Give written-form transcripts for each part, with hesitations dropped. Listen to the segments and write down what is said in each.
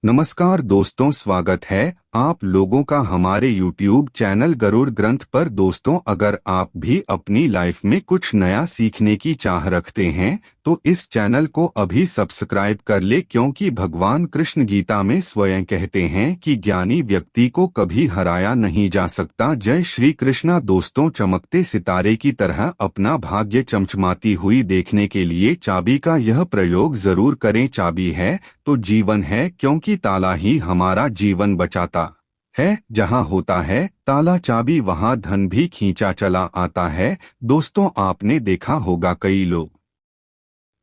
नमस्कार दोस्तों, स्वागत है आप लोगों का हमारे YouTube चैनल गरुड़ ग्रंथ पर। दोस्तों, अगर आप भी अपनी लाइफ में कुछ नया सीखने की चाह रखते हैं तो इस चैनल को अभी सब्सक्राइब कर ले, क्योंकि भगवान कृष्ण गीता में स्वयं कहते हैं कि ज्ञानी व्यक्ति को कभी हराया नहीं जा सकता। जय श्री कृष्णा। दोस्तों, चमकते सितारे की तरह अपना भाग्य चमचमाती हुई देखने के लिए चाबी का यह प्रयोग जरूर करें। चाबी है तो जीवन है, क्योंकि ताला ही हमारा जीवन बचाता है। जहाँ होता है ताला चाबी, वहाँ धन भी खींचा चला आता है। दोस्तों, आपने देखा होगा कई लोग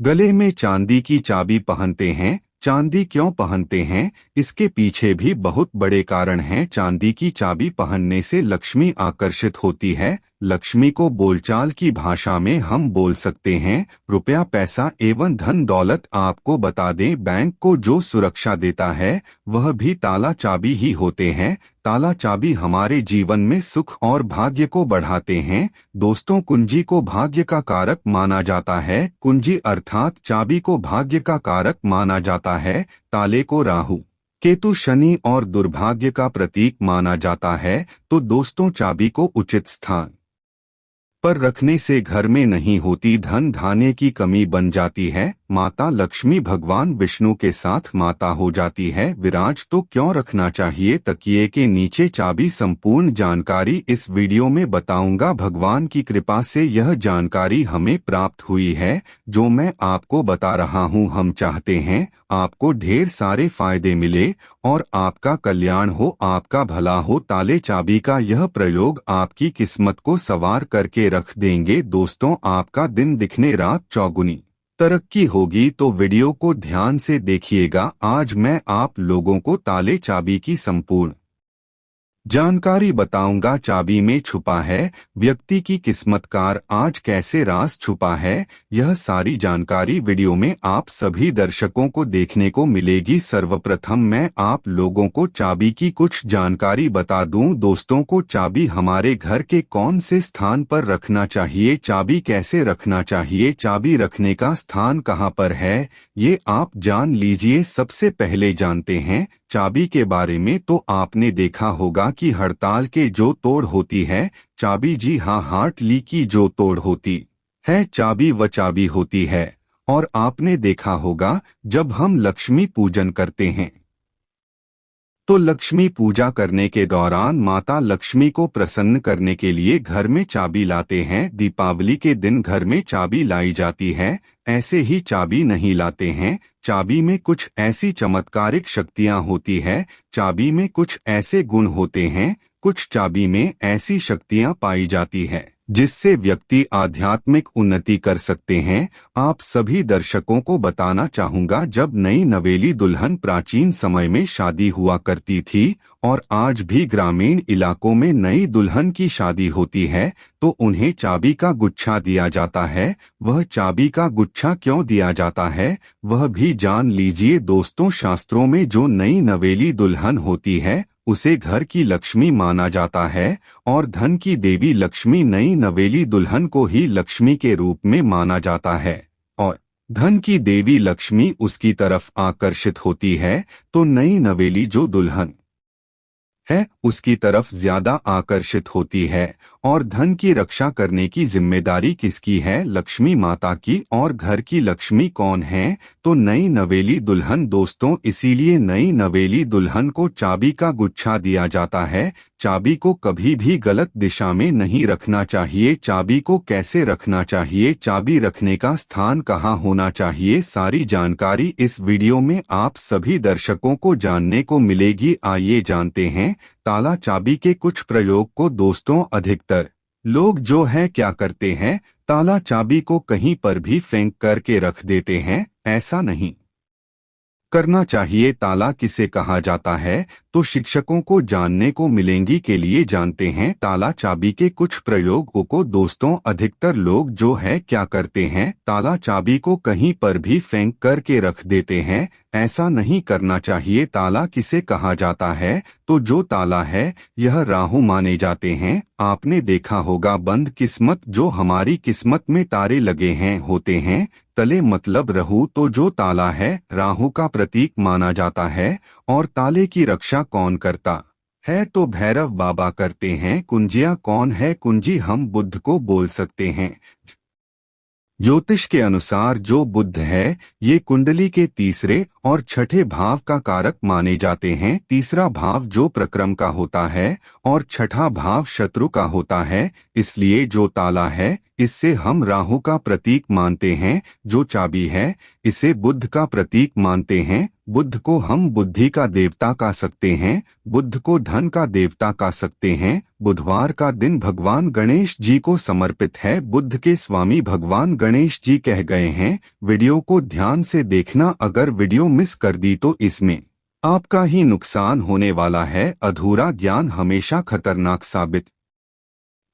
गले में चांदी की चाबी पहनते हैं। चांदी क्यों पहनते हैं, इसके पीछे भी बहुत बड़े कारण हैं। चांदी की चाबी पहनने से लक्ष्मी आकर्षित होती है। लक्ष्मी को बोलचाल की भाषा में हम बोल सकते हैं रुपया, पैसा एवं धन दौलत। आपको बता दें, बैंक को जो सुरक्षा देता है वह भी ताला चाबी ही होते हैं। ताला चाबी हमारे जीवन में सुख और भाग्य को बढ़ाते हैं। दोस्तों, कुंजी को भाग्य का कारक माना जाता है। कुंजी अर्थात चाबी को भाग्य का कारक माना जाता है। ताले को राहु, केतु, शनि और दुर्भाग्य का प्रतीक माना जाता है। तो दोस्तों, चाबी को उचित स्थान पर रखने से घर में नहीं होती धन धान्य की कमी बन जाती है। माता लक्ष्मी भगवान विष्णु के साथ माता हो जाती है। विराज तो क्यों रखना चाहिए तकिए के नीचे चाबी, संपूर्ण जानकारी इस वीडियो में बताऊंगा। भगवान की कृपा से यह जानकारी हमें प्राप्त हुई है जो मैं आपको बता रहा हूं। हम चाहते हैं आपको ढेर सारे फायदे मिले और आपका कल्याण हो, आपका भला हो। ताले चाबी का यह प्रयोग आपकी किस्मत को सवार करके रख देंगे। दोस्तों, आपका दिन दिखने रात चौगुनी तरक्की होगी। तो वीडियो को ध्यान से देखिएगा। आज मैं आप लोगों को ताले चाबी की संपूर्ण जानकारी बताऊंगा। चाबी में छुपा है व्यक्ति की किस्मत कार, आज कैसे राज छुपा है, यह सारी जानकारी वीडियो में आप सभी दर्शकों को देखने को मिलेगी। सर्वप्रथम मैं आप लोगों को चाबी की कुछ जानकारी बता दूं। दोस्तों को चाबी हमारे घर के कौन से स्थान पर रखना चाहिए, चाबी कैसे रखना चाहिए, चाबी रखने का स्थान कहां पर है, ये आप जान लीजिए। सबसे पहले जानते हैं चाबी के बारे में। तो आपने देखा होगा कि हड़ताल के जो तोड़ होती है चाबी, जी हाँ, हार्ट ली की जो तोड़ होती है चाबी, वह चाबी होती है। और आपने देखा होगा जब हम लक्ष्मी पूजन करते हैं तो लक्ष्मी पूजा करने के दौरान माता लक्ष्मी को प्रसन्न करने के लिए घर में चाबी लाते हैं। दीपावली के दिन घर में चाबी लाई जाती है, ऐसे ही चाबी नहीं लाते हैं। चाबी में कुछ ऐसी चमत्कारिक शक्तियां होती है, चाबी में कुछ ऐसे गुण होते हैं, कुछ चाबी में ऐसी शक्तियां पाई जाती है जिससे व्यक्ति आध्यात्मिक उन्नति कर सकते हैं। आप सभी दर्शकों को बताना चाहूंगा, जब नई नवेली दुल्हन प्राचीन समय में शादी हुआ करती थी और आज भी ग्रामीण इलाकों में नई दुल्हन की शादी होती है तो उन्हें चाबी का गुच्छा दिया जाता है। वह चाबी का गुच्छा क्यों दिया जाता है वह भी जान लीजिए। दोस्तों, शास्त्रों में जो नई नवेली दुल्हन होती है उसे घर की लक्ष्मी माना जाता है और धन की देवी लक्ष्मी, नई नवेली दुल्हन को ही लक्ष्मी के रूप में माना जाता है और धन की देवी लक्ष्मी उसकी तरफ आकर्षित होती है। तो नई नवेली जो दुल्हन है उसकी तरफ ज्यादा आकर्षित होती है। और धन की रक्षा करने की जिम्मेदारी किसकी है, लक्ष्मी माता की। और घर की लक्ष्मी कौन है, तो नई नवेली दुल्हन। दोस्तों, इसीलिए नई नवेली दुल्हन को चाबी का गुच्छा दिया जाता है। चाबी को कभी भी गलत दिशा में नहीं रखना चाहिए। चाबी को कैसे रखना चाहिए, चाबी रखने का स्थान कहाँ होना चाहिए, सारी जानकारी इस वीडियो में आप सभी दर्शकों को जानने को मिलेगी। आइए जानते हैं ताला चाबी के कुछ प्रयोग को। दोस्तों, अधिकतर लोग जो है क्या करते हैं, ताला चाबी को कहीं पर भी फेंक करके रख देते हैं। ऐसा नहीं करना चाहिए। ताला किसे कहा जाता है तो शिक्षकों को जानने को मिलेंगी के लिए जानते हैं ताला चाबी के कुछ प्रयोगों को। दोस्तों, अधिकतर लोग जो है क्या करते हैं, ताला चाबी को कहीं पर भी फेंक करके रख देते हैं। ऐसा नहीं करना चाहिए। ताला किसे कहा जाता है तो जो ताला है यह राहु माने जाते हैं। आपने देखा होगा बंद किस्मत, जो हमारी किस्मत में तारे लगे हैं होते हैं, तले मतलब राहु, तो जो ताला है राहु का प्रतीक माना जाता है। और ताले की रक्षा कौन करता है, तो भैरव बाबा करते हैं। कुंजियां कौन है, कुंजी हम बुध को बोल सकते हैं। ज्योतिष के अनुसार जो बुध है ये कुंडली के तीसरे और छठे भाव का कारक माने जाते हैं। तीसरा भाव जो प्रक्रम का होता है और छठा भाव शत्रु का होता है। इसलिए जो ताला है इससे हम राहु का प्रतीक मानते हैं। जो चाबी है इसे बुध का प्रतीक मानते हैं। बुध को हम बुद्धि का देवता कह सकते हैं, बुध को धन का देवता कह सकते हैं। बुधवार का दिन भगवान गणेश जी को समर्पित है। बुध के स्वामी भगवान गणेश जी कह गए हैं। वीडियो को ध्यान से देखना, अगर वीडियो मिस कर दी तो इसमें आपका ही नुकसान होने वाला है। अधूरा ज्ञान हमेशा खतरनाक साबित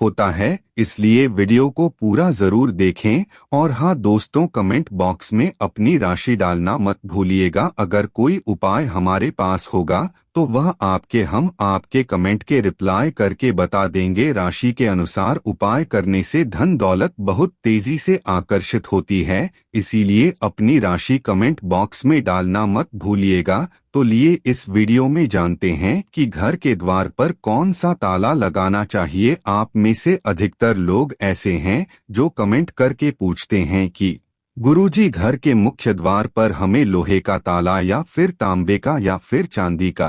होता है, इसलिए वीडियो को पूरा जरूर देखें। और हाँ दोस्तों, कमेंट बॉक्स में अपनी राशि डालना मत भूलिएगा। अगर कोई उपाय हमारे पास होगा तो वह हम आपके कमेंट के रिप्लाई करके बता देंगे। राशि के अनुसार उपाय करने से धन दौलत बहुत तेजी से आकर्षित होती है, इसीलिए अपनी राशि कमेंट बॉक्स में डालना मत भूलिएगा। तो लिए इस वीडियो में जानते हैं कि घर के द्वार पर कौन सा ताला लगाना चाहिए। आप में से अधिकतर लोग ऐसे हैं जो कमेंट करके पूछते हैं कि गुरुजी घर के मुख्य द्वार पर हमें लोहे का ताला या फिर तांबे का या फिर चांदी का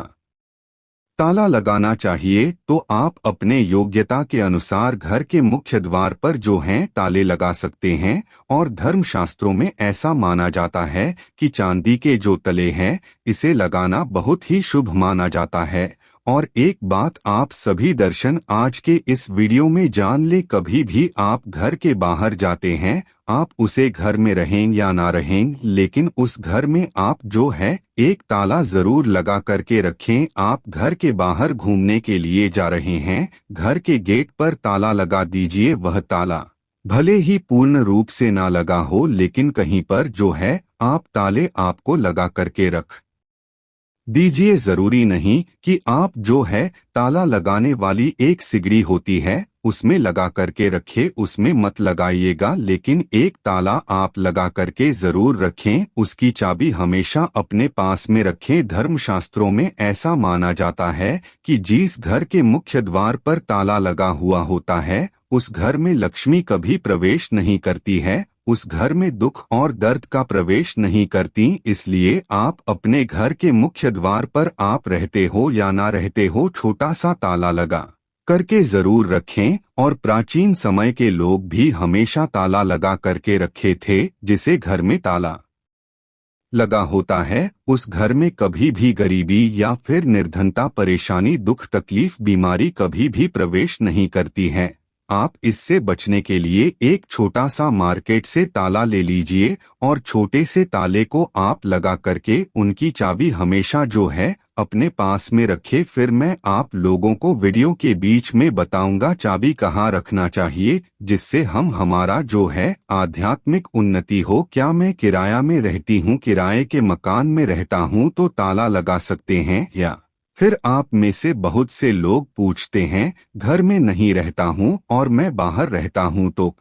ताला लगाना चाहिए। तो आप अपने योग्यता के अनुसार घर के मुख्य द्वार पर जो हैं ताले लगा सकते हैं। और धर्मशास्त्रों में ऐसा माना जाता है कि चांदी के जो तले हैं इसे लगाना बहुत ही शुभ माना जाता है। और एक बात आप सभी दर्शन आज के इस वीडियो में जान ले, कभी भी आप घर के बाहर जाते हैं, आप उसे घर में रहें या ना रहें, लेकिन उस घर में आप जो है एक ताला जरूर लगा करके रखें। आप घर के बाहर घूमने के लिए जा रहे हैं, घर के गेट पर ताला लगा दीजिए। वह ताला भले ही पूर्ण रूप से ना लगा हो, लेकिन कहीं पर जो है आप ताले आपको लगा करके रख दीजिए। जरूरी नहीं कि आप जो है ताला लगाने वाली एक सिगड़ी होती है उसमें लगा करके रखे, उसमें मत लगाइएगा। लेकिन एक ताला आप लगा करके जरूर रखें, उसकी चाबी हमेशा अपने पास में रखें। धर्मशास्त्रों में ऐसा माना जाता है कि जिस घर के मुख्य द्वार पर ताला लगा हुआ होता है उस घर में लक्ष्मी कभी प्रवेश नहीं करती है, उस घर में दुख और दर्द का प्रवेश नहीं करती। इसलिए आप अपने घर के मुख्य द्वार पर आप रहते हो या ना रहते हो, छोटा सा ताला लगा करके जरूर रखें। और प्राचीन समय के लोग भी हमेशा ताला लगा करके रखे थे। जिसे घर में ताला लगा होता है उस घर में कभी भी गरीबी या फिर निर्धनता, परेशानी, दुख, तकलीफ, बीमारी कभी भी प्रवेश नहीं करती है। आप इससे बचने के लिए एक छोटा सा मार्केट से ताला ले लीजिए और छोटे से ताले को आप लगा करके उनकी चाबी हमेशा जो है अपने पास में रखे। फिर मैं आप लोगों को वीडियो के बीच में बताऊंगा चाबी कहाँ रखना चाहिए, जिससे हमारा जो है आध्यात्मिक उन्नति हो। क्या मैं किराया में रहती हूँ, किराए के मकान में रहता हूँ तो ताला लगा सकते हैं या फिर आप में से बहुत से लोग पूछते हैं घर में नहीं रहता हूँ और मैं बाहर रहता हूँ तो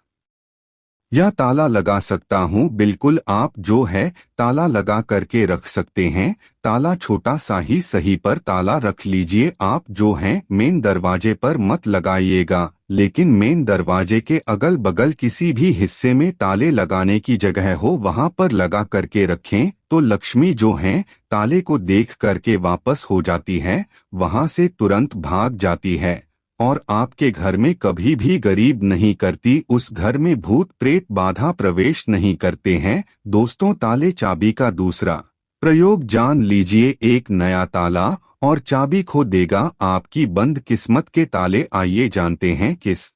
या ताला लगा सकता हूँ। बिल्कुल, आप जो है ताला लगा करके रख सकते हैं। ताला छोटा सा ही सही पर ताला रख लीजिए। आप जो हैं मेन दरवाजे पर मत लगाइएगा, लेकिन मेन दरवाजे के अगल बगल किसी भी हिस्से में ताले लगाने की जगह हो वहां पर लगा करके रखें। तो लक्ष्मी जो है ताले को देख करके वापस हो जाती है, वहां से तुरंत भाग जाती है और आपके घर में कभी भी गरीब नहीं करती। उस घर में भूत प्रेत बाधा प्रवेश नहीं करते हैं। दोस्तों, ताले चाबी का दूसरा प्रयोग जान लीजिए। एक नया ताला और चाबी खो देगा आपकी बंद किस्मत के ताले। आइए जानते हैं किस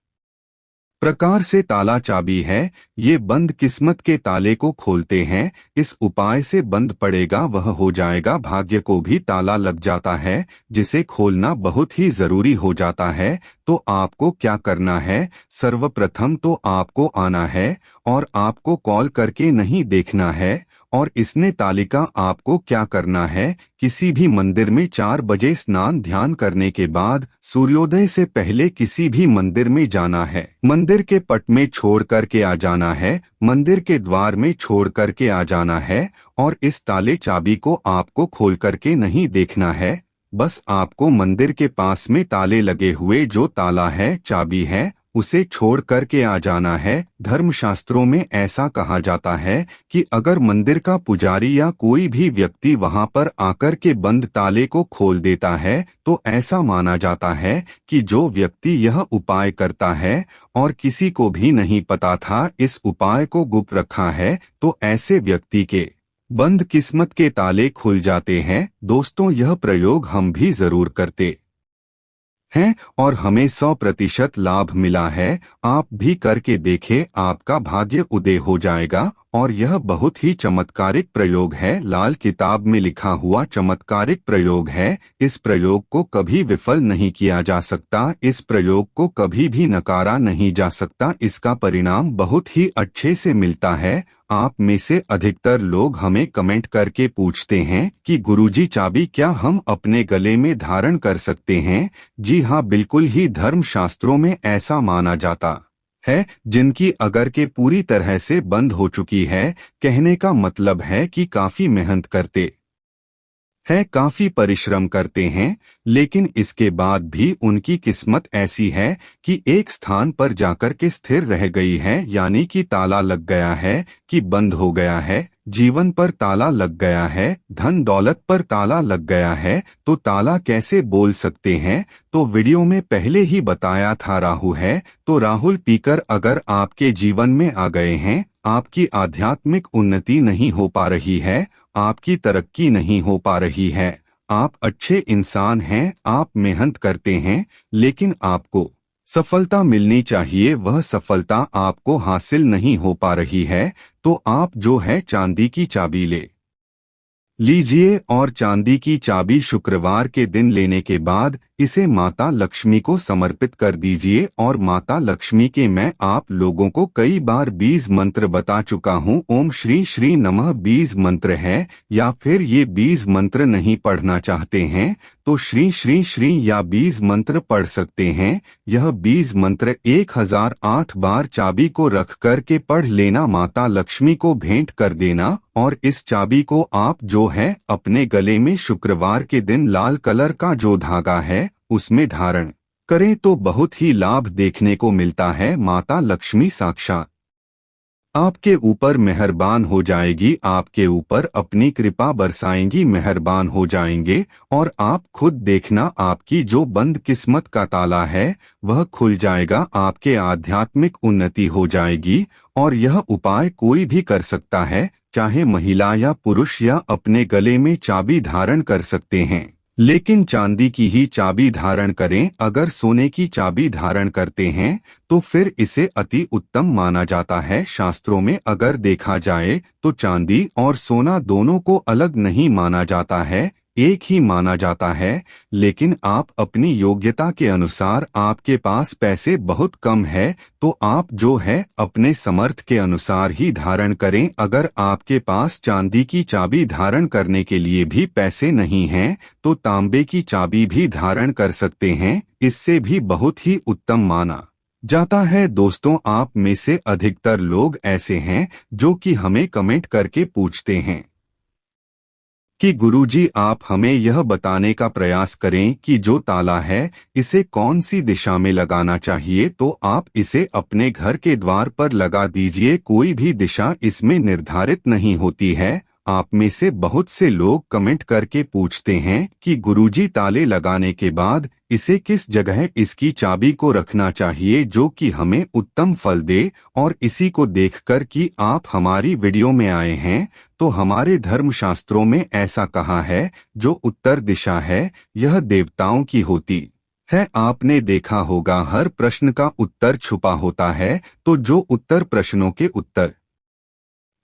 प्रकार से ताला चाबी है ये बंद किस्मत के ताले को खोलते हैं। इस उपाय से बंद पड़ेगा वह हो जाएगा। भाग्य को भी ताला लग जाता है जिसे खोलना बहुत ही जरूरी हो जाता है। तो आपको क्या करना है, सर्वप्रथम तो आपको आना है और आपको कॉल करके नहीं देखना है और इसने तालिका आपको क्या करना है, किसी भी मंदिर में 4 बजे स्नान ध्यान करने के बाद सूर्योदय से पहले किसी भी मंदिर में जाना है। मंदिर के पट में छोड़ करके आ जाना है, मंदिर के द्वार में छोड़ करके आ जाना है और इस ताले चाबी को आपको खोल करके नहीं देखना है। बस आपको मंदिर के पास में ताले लगे हुए जो ताला है, चाबी है, उसे छोड़ करके आ जाना है। धर्मशास्त्रों में ऐसा कहा जाता है कि अगर मंदिर का पुजारी या कोई भी व्यक्ति वहां पर आकर के बंद ताले को खोल देता है तो ऐसा माना जाता है कि जो व्यक्ति यह उपाय करता है और किसी को भी नहीं पता था इस उपाय को गुप्त रखा है, तो ऐसे व्यक्ति के बंद किस्मत के ताले खुल जाते हैं। दोस्तों, यह प्रयोग हम भी जरूर करते हैं और हमें 100% लाभ मिला है। आप भी करके देखें, आपका भाग्य उदय हो जाएगा। और यह बहुत ही चमत्कारिक प्रयोग है, लाल किताब में लिखा हुआ चमत्कारिक प्रयोग है। इस प्रयोग को कभी विफल नहीं किया जा सकता, इस प्रयोग को कभी भी नकारा नहीं जा सकता। इसका परिणाम बहुत ही अच्छे से मिलता है। आप में से अधिकतर लोग हमें कमेंट करके पूछते हैं कि गुरुजी, चाबी क्या हम अपने गले में धारण कर सकते हैं? जी हाँ, बिल्कुल ही। धर्मशास्त्रों में ऐसा माना जाता है जिनकी अगर के पूरी तरह से बंद हो चुकी है, कहने का मतलब है कि काफी मेहनत करते है, काफी परिश्रम करते हैं, लेकिन इसके बाद भी उनकी किस्मत ऐसी है कि एक स्थान पर जाकर के स्थिर रह गई है, यानी कि ताला लग गया है कि बंद हो गया है। जीवन पर ताला लग गया है, धन दौलत पर ताला लग गया है। तो ताला कैसे बोल सकते हैं? तो वीडियो में पहले ही बताया था, राहु है। तो राहुल पीकर अगर आपके जीवन में आ गए हैं, आपकी आध्यात्मिक उन्नति नहीं हो पा रही है, आपकी तरक्की नहीं हो पा रही है। आप अच्छे इंसान हैं, आप मेहनत करते हैं, लेकिन आपको सफलता मिलनी चाहिए, वह सफलता आपको हासिल नहीं हो पा रही है। तो आप जो है चांदी की चाबी ले लीजिए और चांदी की चाबी शुक्रवार के दिन लेने के बाद इसे माता लक्ष्मी को समर्पित कर दीजिए। और माता लक्ष्मी के मैं आप लोगों को कई बार 20 मंत्र बता चुका हूँ। ओम श्री श्री नमः 20 मंत्र है, या फिर ये 20 मंत्र नहीं पढ़ना चाहते हैं तो श्री श्री श्री या 20 मंत्र पढ़ सकते हैं। यह 20 मंत्र 1008 बार चाबी को रख कर के पढ़ लेना, माता लक्ष्मी को भेंट कर देना। और इस चाबी को आप जो है अपने गले में शुक्रवार के दिन लाल कलर का जो धागा है उसमें धारण करें तो बहुत ही लाभ देखने को मिलता है। माता लक्ष्मी साक्षात आपके ऊपर मेहरबान हो जाएगी, आपके ऊपर अपनी कृपा बरसाएंगी, मेहरबान हो जाएंगे। और आप खुद देखना, आपकी जो बंद किस्मत का ताला है वह खुल जाएगा, आपके आध्यात्मिक उन्नति हो जाएगी। और यह उपाय कोई भी कर सकता है, चाहे महिला या पुरुष, या अपने गले में चाबी धारण कर सकते हैं, लेकिन चांदी की ही चाबी धारण करें। अगर सोने की चाबी धारण करते हैं तो फिर इसे अति उत्तम माना जाता है। शास्त्रों में अगर देखा जाए तो चांदी और सोना दोनों को अलग नहीं माना जाता है, एक ही माना जाता है। लेकिन आप अपनी योग्यता के अनुसार, आपके पास पैसे बहुत कम है तो आप जो है अपने समर्थ के अनुसार ही धारण करें। अगर आपके पास चांदी की चाबी धारण करने के लिए भी पैसे नहीं हैं तो तांबे की चाबी भी धारण कर सकते हैं, इससे भी बहुत ही उत्तम माना जाता है। दोस्तों, आप में से अधिकतर लोग ऐसे हैं जो कि हमें कमेंट करके पूछते हैं कि गुरुजी, आप हमें यह बताने का प्रयास करें कि जो ताला है इसे कौन सी दिशा में लगाना चाहिए। तो आप इसे अपने घर के द्वार पर लगा दीजिए, कोई भी दिशा इसमें निर्धारित नहीं होती है। आप में से बहुत से लोग कमेंट करके पूछते हैं कि गुरुजी, ताले लगाने के बाद इसे किस जगह इसकी चाबी को रखना चाहिए जो कि हमें उत्तम फल दे। और इसी को देखकर कि आप हमारी वीडियो में आए हैं तो हमारे धर्मशास्त्रों में ऐसा कहा है, जो उत्तर दिशा है यह देवताओं की होती है। आपने देखा होगा हर प्रश्न का उत्तर छुपा होता है, तो जो उत्तर प्रश्नों के उत्तर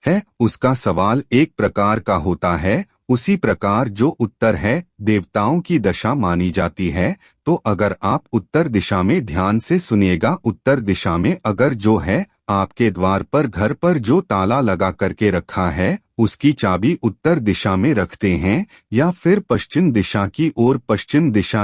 है उसका सवाल एक प्रकार का होता है, उसी प्रकार जो उत्तर है देवताओं की दशा मानी जाती है। तो अगर आप उत्तर दिशा में ध्यान से सुनिएगा, उत्तर दिशा में अगर जो है आपके द्वार पर घर पर जो ताला लगा करके रखा है उसकी चाबी उत्तर दिशा में रखते हैं या फिर पश्चिम दिशा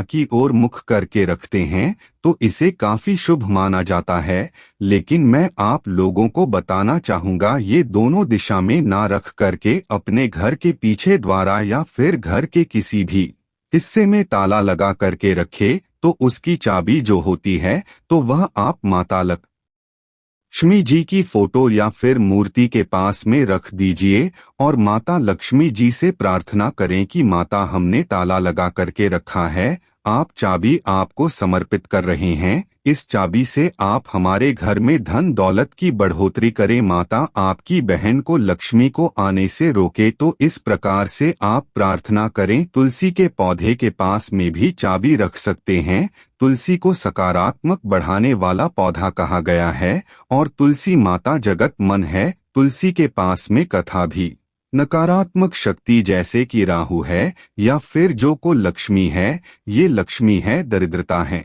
की ओर मुख करके रखते हैं तो इसे काफी शुभ माना जाता है। लेकिन मैं आप लोगों को बताना चाहूँगा ये दोनों दिशा में ना रख करके अपने घर के पीछे द्वारा या फिर घर के किसी भी हिस्से में ताला लगा करके रखे तो उसकी चाबी जो होती है तो वह आप माता लक्ष्मी जी की फोटो या फिर मूर्ति के पास में रख दीजिए और माता लक्ष्मी जी से प्रार्थना करें कि माता हमने ताला लगा करके रखा है, आप चाबी आपको समर्पित कर रहे हैं, इस चाबी से आप हमारे घर में धन दौलत की बढ़ोतरी करें, माता आपकी बहन को लक्ष्मी को आने से रोके। तो इस प्रकार से आप प्रार्थना करें। तुलसी के पौधे के पास में भी चाबी रख सकते हैं। तुलसी को सकारात्मक बढ़ाने वाला पौधा कहा गया है और तुलसी माता जगत मन है। तुलसी के पास में कथा भी नकारात्मक शक्ति जैसे कि राहु है या फिर जो को लक्ष्मी है, ये लक्ष्मी है, दरिद्रता है,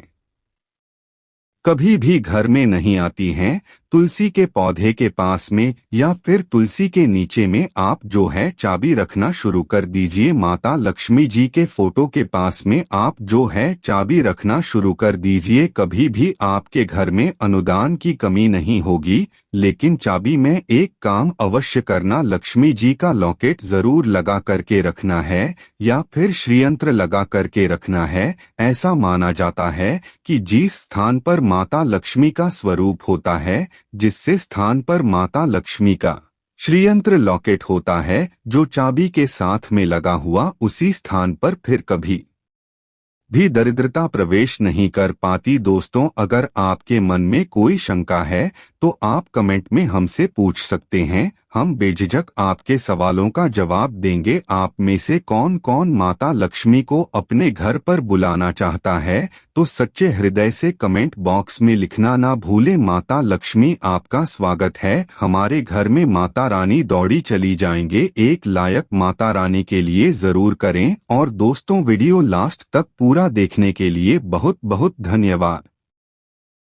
कभी भी घर में नहीं आती हैं। तुलसी के पौधे के पास में या फिर तुलसी के नीचे में आप जो है चाबी रखना शुरू कर दीजिए। माता लक्ष्मी जी के फोटो के पास में आप जो है चाबी रखना शुरू कर दीजिए। कभी भी आपके घर में अनुदान की कमी नहीं होगी। लेकिन चाबी में एक काम अवश्य करना, लक्ष्मी जी का लॉकेट जरूर लगा करके रखना है या फिर श्रीयंत्र लगा करके रखना है। ऐसा माना जाता है कि जिस स्थान पर माता लक्ष्मी का स्वरूप होता है, जिससे स्थान पर माता लक्ष्मी का श्रीयंत्र लॉकेट होता है जो चाबी के साथ में लगा हुआ, उसी स्थान पर फिर कभी भी दरिद्रता प्रवेश नहीं कर पाती। दोस्तों, अगर आपके मन में कोई शंका है तो आप कमेंट में हमसे पूछ सकते हैं। हम बेझिझक आपके सवालों का जवाब देंगे। आप में से कौन कौन माता लक्ष्मी को अपने घर पर बुलाना चाहता है तो सच्चे हृदय से कमेंट बॉक्स में लिखना ना भूलें। माता लक्ष्मी आपका स्वागत है। हमारे घर में माता रानी दौड़ी चली जाएंगे। एक लायक माता रानी के लिए जरूर करें। और दोस्तों, वीडियो लास्ट तक पूरा देखने के लिए बहुत बहुत धन्यवाद।